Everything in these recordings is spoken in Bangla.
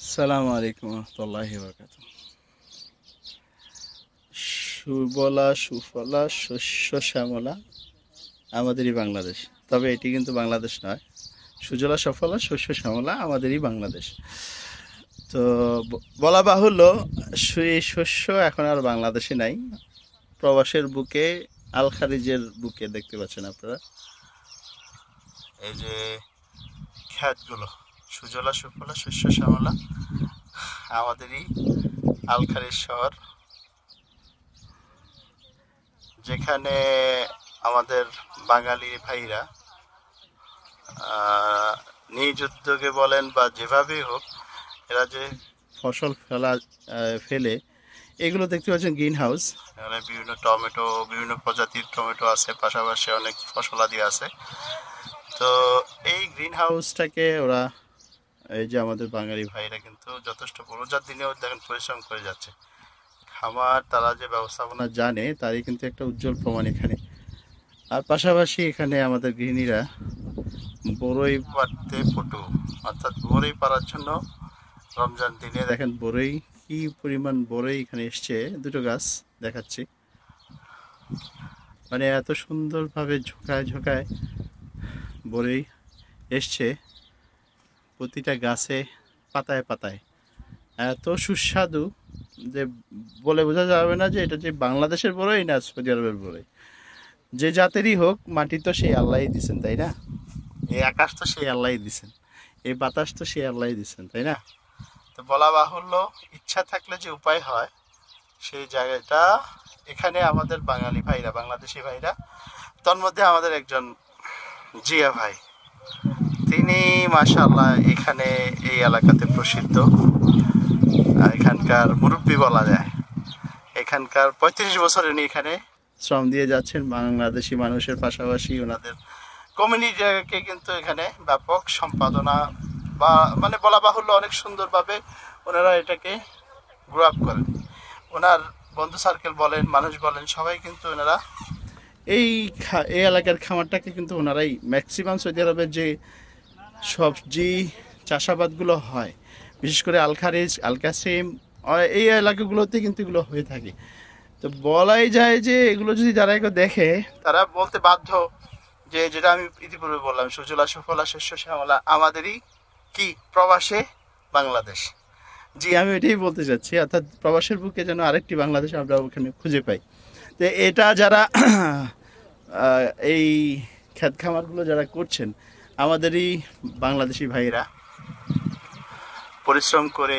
আসসালামু আলাইকুম রহমতুল্লাহি বারাকাতুহু। সুবলা সুফলা শস্য শ্যামলা আমাদেরই বাংলাদেশ। তবে এটি কিন্তু বাংলাদেশ নয়। সুজলা সফলা শস্য শ্যামলা আমাদেরই বাংলাদেশ। তো বলা বাহুল্য এই শস্য এখন আর বাংলাদেশে নাই। প্রবাসের বুকে, আল খারিজের বুকে দেখতে পাচ্ছেন আপনারা। এই যে ক্ষেতগুলো সুজলা সুফলা শস্য শ্যামলা আমাদেরই আল খারিজ শহর, যেখানে আমাদের বাঙালি ভাইরা নিজ উদ্যোগে বলেন বা যেভাবেই হোক, এরা যে ফসল ফেলে এগুলো দেখতে পাচ্ছেন গ্রিন হাউস। এখানে বিভিন্ন টমেটো, বিভিন্ন প্রজাতির টমেটো আছে, পাশাপাশি অনেক ফসলাদি আছে। তো এই গ্রিন হাউসটাকে ওরা, এই যে আমাদের বাঙালি ভাইরা কিন্তু যথেষ্ট রোজার দিনেও দেখেন পরিশ্রম করে যাচ্ছে। খামার তারা যে ব্যবস্থাপনা জানে তারই কিন্তু একটা উজ্জ্বল প্রমাণ এখানে। আর পাশাপাশি এখানে আমাদের গৃহিণীরা বড়ই পাড়তে পটু, অর্থাৎ বড়ই পাড়ার জন্য রমজান দিনে দেখেন বড়ই কি পরিমাণ বড়ই এখানে এসছে। দুটো গাছ দেখাচ্ছি, মানে এত সুন্দরভাবে ঝোঁকায় ঝোঁকায় বড়ই এসছে প্রতিটা গাছে, পাতায় পাতায়। এত সুস্বাদু যে বলে বোঝা যাবে না যে এটা যে বাংলাদেশের বড়ই না সৌদি আরবের বড়ই। যে জাতেরই হোক, মাটি তো সেই আল্লাহই দিছেন, তাই না? এই আকাশ তো সেই আল্লাহই দিছেন, এই বাতাস তো সেই আল্লাহই দিছেন, তাই না? তো বলা বাহুল্য, ইচ্ছা থাকলে যে উপায় হয়, সেই জায়গাটা এখানে আমাদের বাঙালি ভাইরা, বাংলাদেশি ভাইরা, তন্মধ্যে আমাদের একজন জিয়া ভাই, তিনি মাশাআল্লাহ এখানে এই এলাকাতে প্রসিদ্ধ। এখানকার মুরব্বী বলা যায়। এখানকার 35 বছর উনি এখানে শ্রম দিয়ে যাচ্ছেন। বাংলাদেশি মানুষের পাশাপাশি ওনাদের কমিউনিটিকে কিন্তু এখানে ব্যাপক সম্পাদনা বা মানে বলা বাহুল্য অনেক সুন্দরভাবে ওনারা এটাকে গ্রো আপ করেন। ওনার বন্ধু সার্কেল বলেন, মানুষ বলেন, সবাই কিন্তু ওনারা এই এলাকার খামারটাকে কিন্তু ওনারাই ম্যাক্সিমাম সৌদি আরবের যে সবজি চাষাবাদগুলো হয়, বিশেষ করে আল খারিজ, আল কাসিম, এই এলাকাগুলোতে কিন্তু এগুলো হয়ে থাকে। তো বলাই যায় যে এগুলো যদি যারা এগুলো দেখে তারা বলতে বাধ্য যে, যেটা আমি ইতিপূর্বে বললাম, সুজলা সুফলা শস্য শ্যামলা আমাদেরই কি প্রবাসে বাংলাদেশ। জি, আমি এটাই বলতে চাচ্ছি, অর্থাৎ প্রবাসের বুকে যেন আরেকটি বাংলাদেশ আমরা ওখানে খুঁজে পাই। তো এটা যারা এই ক্ষেত খামারগুলো যারা করছেন, আমাদেরই বাংলাদেশি ভাইয়েরা পরিশ্রম করে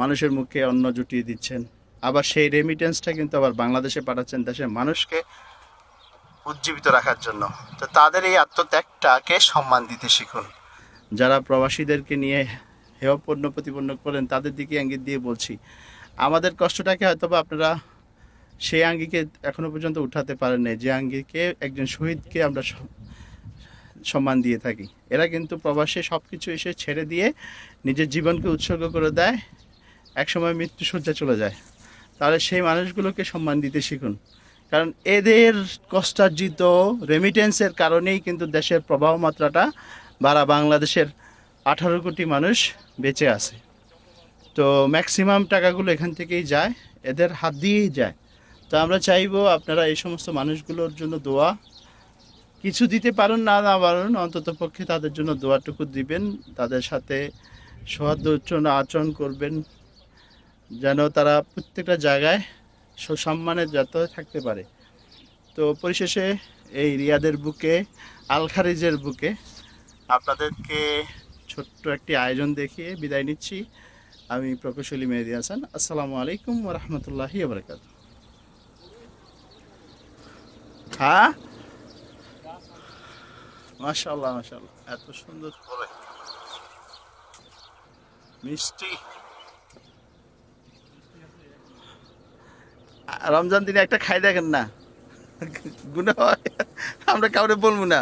মানুষের মুখে অন্ন জুটিয়ে দিচ্ছেন, আবার সেই রেমিটেন্সটা কিন্তু আবার বাংলাদেশে পাঠাচ্ছেন দেশের মানুষকে উজ্জীবিত রাখার জন্য। তো তাদের এই আত্মত্যাগটাকে সম্মান দিতে শিখুন। যারা প্রবাসীদেরকে নিয়ে হেয়পূর্ণ প্রতিপন্ন করেন তাদের দিকে ইঙ্গিত দিয়ে বলছি, আমাদের কষ্টটাকে হয়তো বা আপনারা সেই আঙ্গিকে এখনো পর্যন্ত উঠাতে পারেন না, যে আঙ্গিকে একজন শহীদকে আমরা সম্মান দিয়ে থাকি। এরা কিন্তু প্রবাসে সব কিছু এসে ছেড়ে দিয়ে নিজের জীবনকে উৎসর্গ করে দেয়, একসময় মৃত্যুশয্যা চলে যায়। তাহলে সেই মানুষগুলোকে সম্মান দিতে শিখুন, কারণ এদের কষ্টার্জিত রেমিটেন্সের কারণেই কিন্তু দেশের প্রবাহ মাত্রাটা বাড়া, বাংলাদেশের 18 কোটি মানুষ বেঁচে আছে। তো ম্যাক্সিমাম টাকাগুলো এখান থেকেই যায়, এদের হাত দিয়েই যায়। তো আমরা চাইবো আপনারা এই সমস্ত মানুষগুলোর জন্য দোয়া, কিছু দিতে পারেন না পারেন, অন্তত পক্ষে তাদের জন্য দোয়াটুকু দিবেন, তাদের সাথে সৌহার্দ্য আচরণ করবেন, যেন তারা প্রত্যেকটা জায়গায় সুসম্মানে যাতে থাকতে পারে। তো পরিশেষে এই রিয়াদের বুকে, আল খারিজের বুকে আপনাদেরকে ছোট্ট একটি আয়োজন দেখিয়ে বিদায় নিচ্ছি। আমি প্রকৌশলী মেহেদী হাসান। আসসালামু আলাইকুম ওয়া রাহমাতুল্লাহি ওয়া বারাকাতুহু। হ্যাঁ, মাশাআল্লাহ মাশাআল্লাহ, এত সুন্দর করে মিষ্টি। রমজান দিনে একটা খাই দেখেন না, গুনাহ হয়, আমরা কাউরে বলবো না।